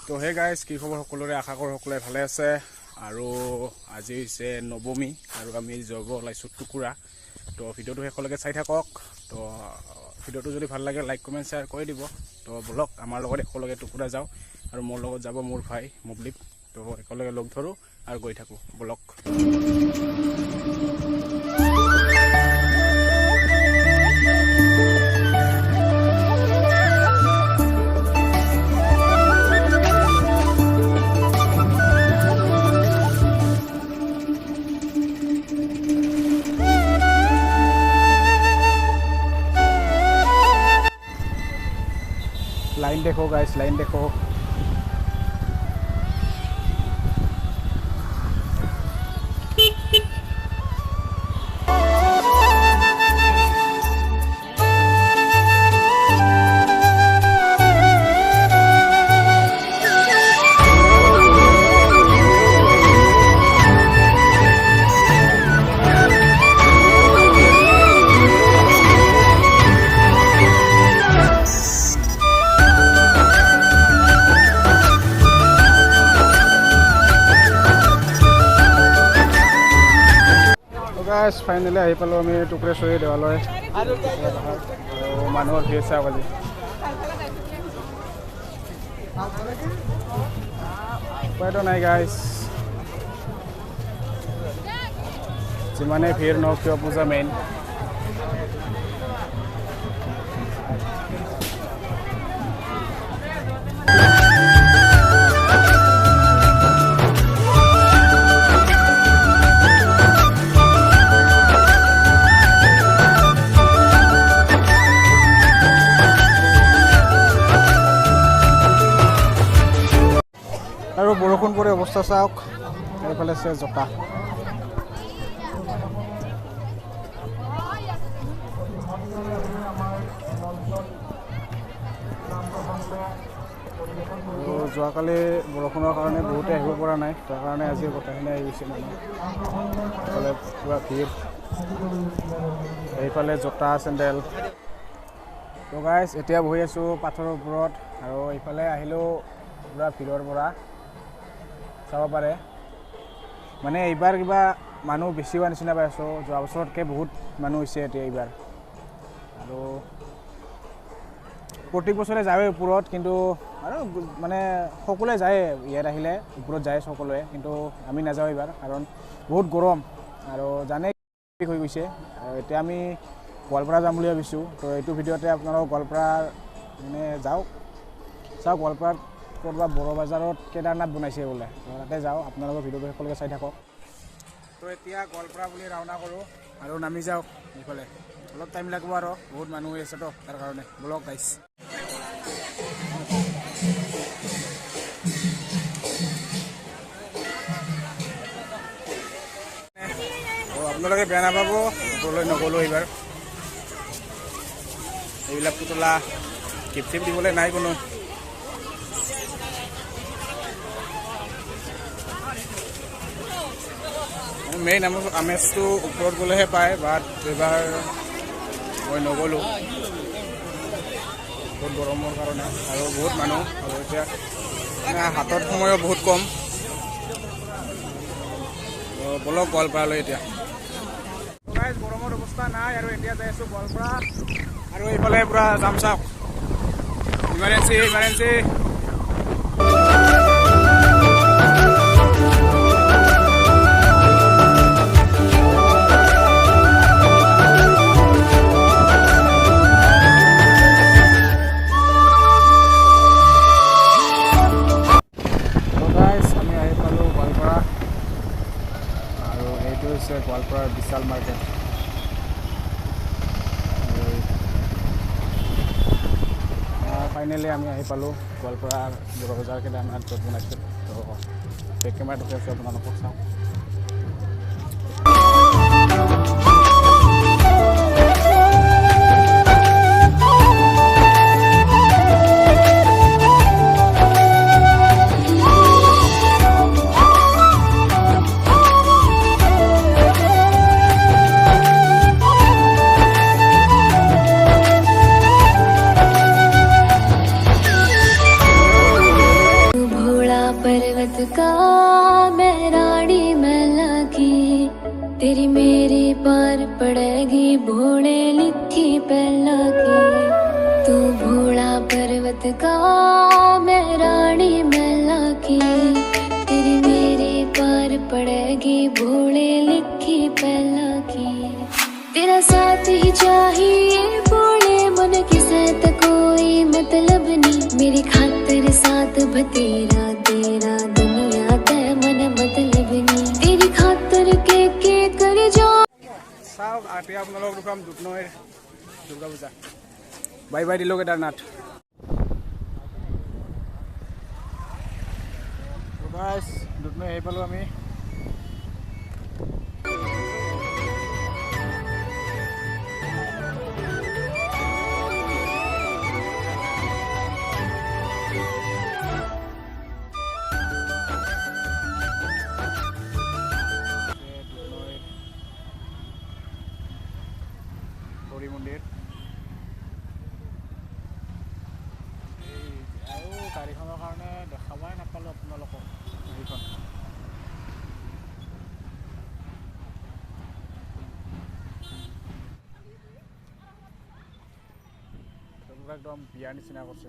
তো hey guys, কি খবৰ সকলোৰে? আশা কৰোঁ সকলোৱে ভালে আছে। আৰু আজি হৈছে নৱমী আৰু আমি যাব ওলাইছোঁ টুকুৰা। তো ভিডিঅ'টো শেষলৈকে চাই থাকক। তো ভিডিঅ'টো যদি ভাল লাগে লাইক কমেণ্ট শ্বেয়াৰ কৰি দিব। তো বলক আমাৰ লগত একেলগে টুকুৰা যাওঁ। আৰু মোৰ লগত যাব মোৰ ভাই মুবলিব। তো একেলগে লগ ধৰোঁ আৰু গৈ থাকোঁ, বলক। लाइन देखो गाइस, लाइन देखो। ফাইনেলি আহি পালোঁ আমি টুকুৰেশ্বৰী দেৱালয়। আৰু মানুহৰ ভিৰ চাওক আজি। উপায়তো নাই গাইজ, যিমানেই ভিৰ নহওক কিয় পূজা মেইন। আৰু বৰষুণ পৰি অৱস্থা চাওক। এইফালে আছে জোতা। যোৱাকালি বৰষুণৰ কাৰণে বহুতে আহিব পৰা নাই, তাৰ কাৰণে আজি গোটেইখিনি আহি গৈছে মানুহ। এইফালে পুৰা ভিৰ, এইফালে জোতা চেণ্ডেল। তো গাইজ এতিয়া বহি আছোঁ পাথৰৰ ওপৰত আৰু এইফালে আহিলোঁ পুৰা ভিৰৰ পৰা। চাব পাৰে মানে এইবাৰ কিবা মানুহ বেছি হোৱা নিচিনা পাই আছোঁ। যোৱা বছৰতকৈ বহুত মানুহ হৈছে এতিয়া এইবাৰ। আৰু প্ৰত্যেক বছৰে যায়ে ওপৰত, কিন্তু আৰু মানে সকলোৱে যায় ইয়াত আহিলে ওপৰত যায় সকলোৱে, কিন্তু আমি নাযাওঁ এইবাৰ কাৰণ বহুত গৰম আৰু জানে হৈ গৈছে। এতিয়া আমি গোৱালপাৰা যাম বুলি ভাবিছোঁ। তো এইটো ভিডিঅ'তে আপোনালোক গোৱালপাৰা মানে যাওক, চাওক গোৱালপাৰাত ক'ৰবা বড়ো বজাৰত কেদাৰনাথ বনাইছে বোলে, তাতে যাওঁ। আপোনালোকৰ ভিডিঅ'টো সকলোকে চাই থাকক। তো এতিয়া গোৱালপাৰা বুলি ৰাওনা কৰোঁ আৰু নামি যাওক। এইফালে অলপ টাইম লাগিব আৰু বহুত মানুহ হৈ আছে তো, তাৰ কাৰণে বলক গাইছ। আপোনালোকে বেয়া নাপাব ওপৰলৈ নগ'লোঁ এইবাৰ। এইবিলাক পুতলা গিফ্ট চিফ্ট দিবলৈ নাই কোনো। মেইন আমেজটো ওপৰত গ'লেহে পায়, বাট এইবাৰ মই নগ'লোঁ বহুত গৰমৰ কাৰণে আৰু বহুত মানুহ। আৰু এতিয়া হাতত সময়ো বহুত কম। বলক গোৱালপাৰালৈ এতিয়া। গৰমৰ অৱস্থা নাই আৰু এতিয়া যাই আছোঁ গোৱালপাৰা। আৰু এইফালে পূৰা যাম চাওক, ইমাৰ্জেঞ্চি ইমাৰ্জেঞ্চি। গোৱালপাৰাৰ বিশাল মাৰ্কেট। ফাইনেলি আমি আহি পালোঁ গোৱালপাৰাৰ বড়ো বজাৰ কেদাৰনাথ য'ত বনাইছিল। তো বেক কেমেৰাত উঠি আছোঁ, আপোনালোকক চাওঁ। पड़ेगी भोले लिखी पहला की। तू भोला पर्वत का मैं रानी मैला की। तेरी मेरी पार पड़ेगी भोले लिखी पहला की। तेरा साथ ही चाहिए भोले मन किसे तो कोई मतलब नहीं। मेरी खातिर साथ बतेरा तेरा दुनिया ते मन मतलब नहीं। तेरी खातिर के कर जा। চাওক এতিয়া আপোনালোক দেখুৱাম দুধনৈৰ দুৰ্গা পূজা। বাই বাই দিলোঁ কেদাৰনাথ। দুধনৈ আহি পালোঁ আমি। গৌৰী মন্দিৰ আৰু গাড়ীখনৰ কাৰণে দেখাবই নাপালোঁ আপোনালোকক গাড়ীখন। একদম বিয়াৰ নিচিনা কৰিছে।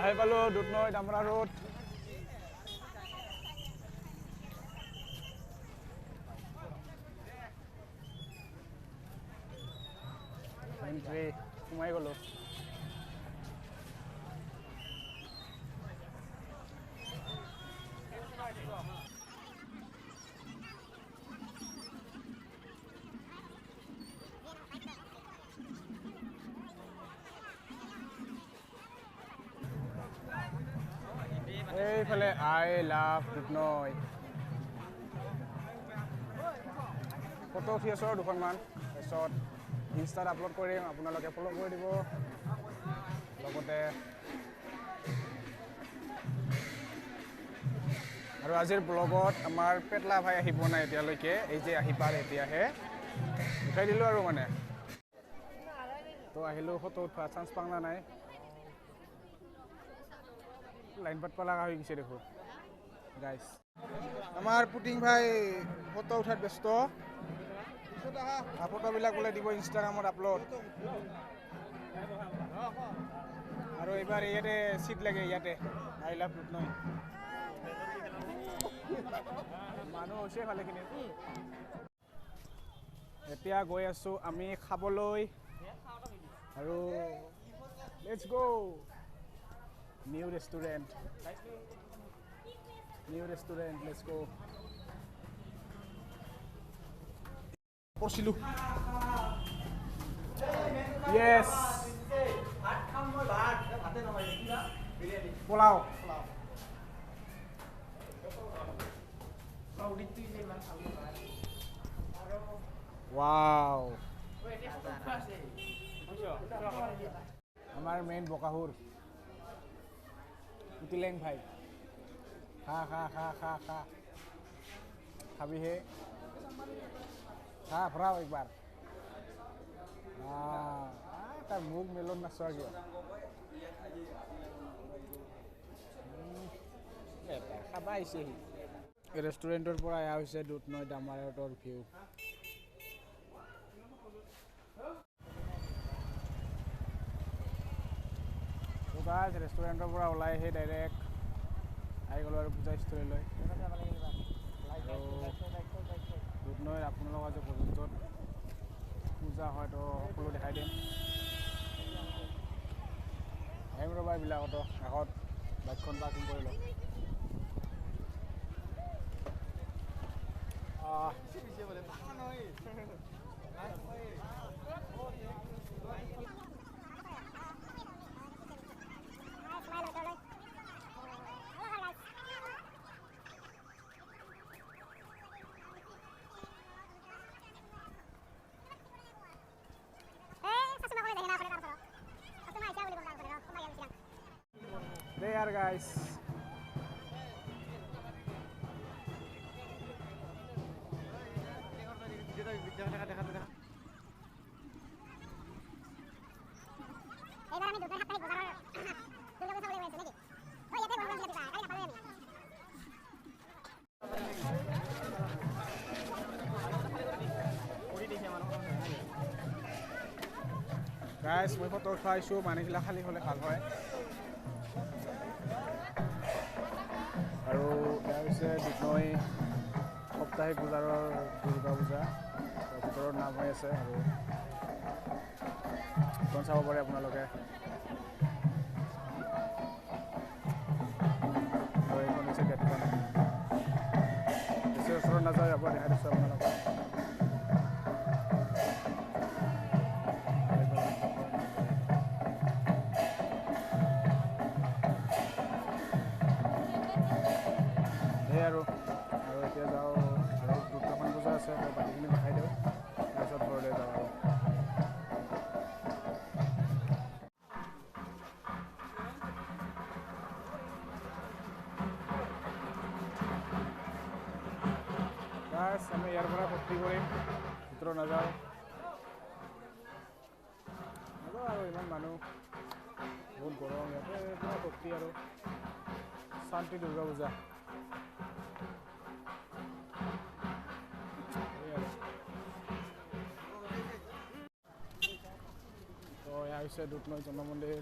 আহি পালোঁ দুধনৈ ডামৰা ৰোড। এন্ট্ৰি সোমাই গ'লোঁ। এইফালে আই লাভ দুধনৈ ফটো উঠি আছোঁ আৰু দুখনমান। তাৰপিছত ইনষ্টাত আপলোড কৰিম, আপোনালোকে ফ'ল' কৰি দিব। লগতে আৰু আজিৰ ব্লগত আমাৰ পেটলা ভাই আহি পোৱা নাই এতিয়ালৈকে। এই যে আহি পাল এতিয়াহে উঠাই দিলোঁ আৰু মানে। তো আহিলোঁ ফটো উঠোৱা চান্স পাংলা নাই। লাইন পাতবা লগা হৈ গৈছে দেখোন গাইছ। আমাৰ পুটিং ভাই ফটো উঠাত ব্যস্ত। ফটোবিলাক বোলে দিব ইনষ্টাগ্ৰামত আপলোড। আৰু এইবাৰ ইয়াতে চিট লাগে, ইয়াতে আই লাভ দুধনৈ। মানুহ হৈছে ভালেখিনি। এতিয়া গৈ আছোঁ আমি খাবলৈ আৰু let's go new restaurant let's go. কৰিছিলোঁ য়েছ পোলাও। ৱাও আমাৰ মেইন বকাহুৰ উটিলেং ভাই। খা খা খা খা খা খাবি হে খা ভৰাও একবাৰ। তাৰ মুখ মেলন নাচোৱা কিয়? খাবা আহিছেহি। ৰেষ্টুৰেণ্টৰ পৰা এয়া হৈছে দুধনৈ ডামৰা ৰোডৰ ভিউ। ৰেষ্টুৰেণ্টৰ পৰা ওলাই আহি ডাইৰেক্ট আহি গ'লোঁ আৰু পূজা স্থলীলৈ। দুধনৈৰ আপোনালোক আজি পৰ্যন্তত পূজা হয়তো সকলো দেখাই দিম। আহিম ৰ'বা এইবিলাকতো আগত বাইকখন পাৰ্কিং কৰি লওঁ। There guys. গাইজ মই ফটো উঠাইছোঁ মানুহবিলাক খালী হ'লে ভাল হয় আৰু এয়া হৈছে দুধনৈ সাপ্তাহিক বজাৰৰ দুৰ্গা পূজা ভিতৰত নাম হৈ আছে আৰু এখন চাব পাৰে আপোনালোকে আৰু এইখন হৈছে গেটখন বেছি ওচৰত নাযায় যাব দেখাই দিছোঁ আপোনালোকক আৰু এতিয়া যাওঁ আৰু দুটামান পূজা আছে বাকীখিনি দেখাই দিওঁ তাৰপিছত ঘৰলৈ যাওঁ আৰু বাছ আমি ইয়াৰ পৰা ভৰ্তি কৰিম ভিতৰত নাযাওঁ আৰু ইমান মানুহ বহুত গৰম ইয়াতে পুৰা ভৰ্তি আৰু শান্তি দুৰ্গা পূজা তো এয়া হৈছে দুধনৈ জন মন্দিৰ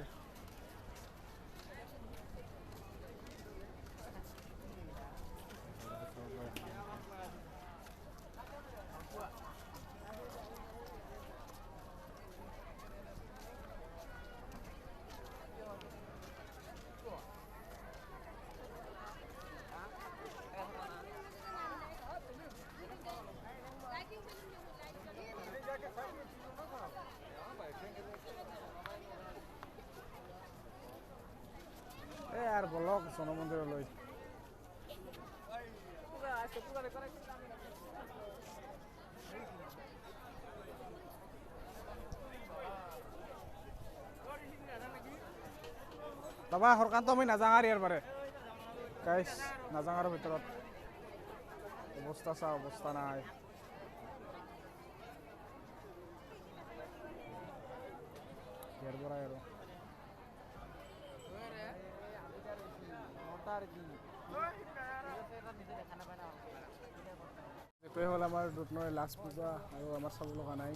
আৰ বলক জন মন্দিৰলৈ বাবা হৰকান্ত আমি নাযাওঁ আৰু ইয়াৰ পাৰে গাইছ নাযাওঁ আৰু ভিতৰত অৱস্থা চা অৱস্থা নাই ইয়াৰ পৰাই আৰু এইটোৱে হ'ল আমাৰ দুধনৈৰ লাষ্ট পূজা আৰু আমাৰ চাব লগা নাই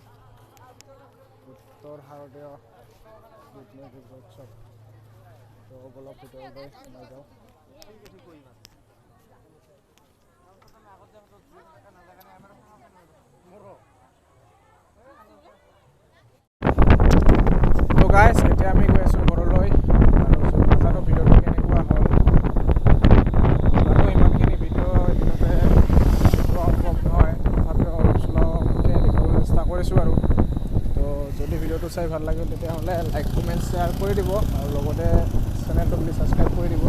উত্তৰ ভাৰতীয় দুধনৈ দুৰ্গা উৎসৱ তো অলপ ভিতৰলৈ সোমাই যাওঁ তো গাইজ এতিয়া আমি গৈ আছোঁ ঘৰলৈ আৰু নাজানো ভিডিঅ'টো কেনেকুৱা হ'ল জানো ইমানখিনি ভিডিঅ' এদিনতে সম্ভৱ নহয় তথাপিও অলপ চলপকৈ দেখাবলৈ চেষ্টা কৰিছোঁ আৰু তো যদি ভিডিঅ'টো চাই ভাল লাগিল তেতিয়াহ'লে লাইক কমেণ্ট শ্বেয়াৰ কৰি দিব আৰু লগতে চেনেলটো বুলি ছাবস্ক্ৰাইব কৰি দিব